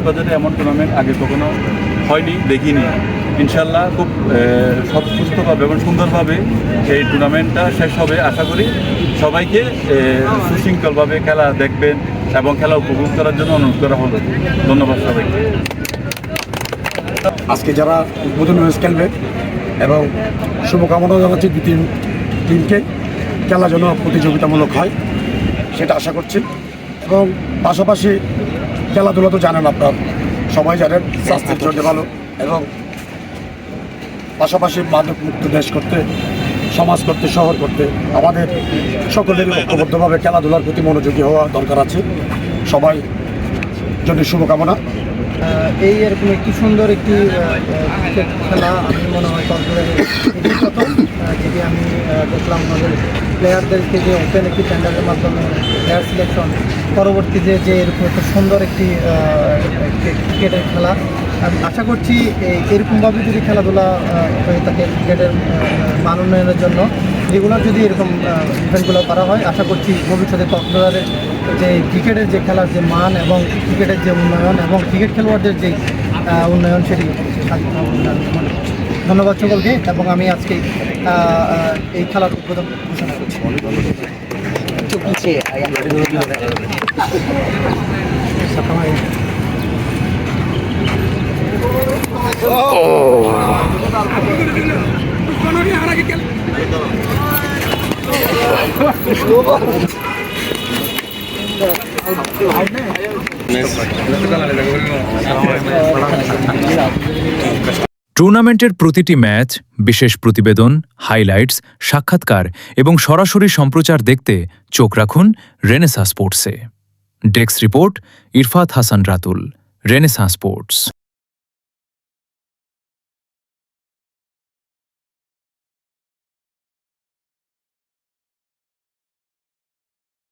কক্সবাজারে এমন টুর্নামেন্ট আগে কখনো হয়নি, দেখিনি। ইনশাল্লাহ খুব সুস্থভাবে এবং সুন্দরভাবে এই টুর্নামেন্টটা শেষ হবে। আশা করি সবাইকে সুশৃঙ্খলভাবে খেলা দেখবেন এবং খেলা উপভোগ করার জন্য অনুরোধ করা হলো। ধন্যবাদ সবাইকে। আজকে যারা উদ্বোধনী ম্যাচ খেলবে এবং শুভকামনা জানাচ্ছি দুই টিমকে, খেলা যেন প্রতিযোগিতামূলক হয় সেটা আশা করছি। এবং পাশাপাশি খেলাধুলা তো জানেন আপনার, সবাই জানেন স্বাস্থ্যের জন্য ভালো, এবং পাশাপাশি মাদক মুক্ত দেশ করতে, সমাজ করতে, শহর করতে আমাদের সকলেরই ঐক্যবদ্ধভাবে খেলাধুলার প্রতি মনোযোগী হওয়া দরকার আছে। সবাই জন্য শুভকামনা। এই এরকম একটি সুন্দর একটি ক্রিকেট খেলা আমি মনে হয় কক্সবাজারে প্রথম যেটি আমি দেখলাম আমাদের প্লেয়ারদেরকে যে ওপেন একটি টেন্ডারের মাধ্যমে প্লেয়ার সিলেকশন, পরবর্তীতে যে এরকম একটা সুন্দর একটি ক্রিকেটের খেলা। আমি আশা করছি এরকমভাবে যদি খেলাধুলা হয়ে থাকে ক্রিকেটের মান উন্নয়নের জন্য রেগুলার যদি এরকম ইভেন্টগুলো করা হয়, আশা করছি ভবিষ্যতে কক্সবাজারের যে ক্রিকেটের যে খেলার যে মান এবং ক্রিকেটের যে উন্নয়ন এবং ক্রিকেট খেলোয়াড়দের যে উন্নয়ন সেটি ধন্যবাদ সকলকে। এবং আমি আজকে এই খেলার উদ্বোধন ঘোষণা করছি। টুর্নামেন্টের প্রতিটি ম্যাচ, বিশেষ প্রতিবেদন, হাইলাইটস, সাক্ষাৎকার এবং সরাসরি সম্প্রচার দেখতে চোখ রাখুন রেনেসাঁ স্পোর্টসে। Desk report Irfat Hasan Ratul, Renaissance sports.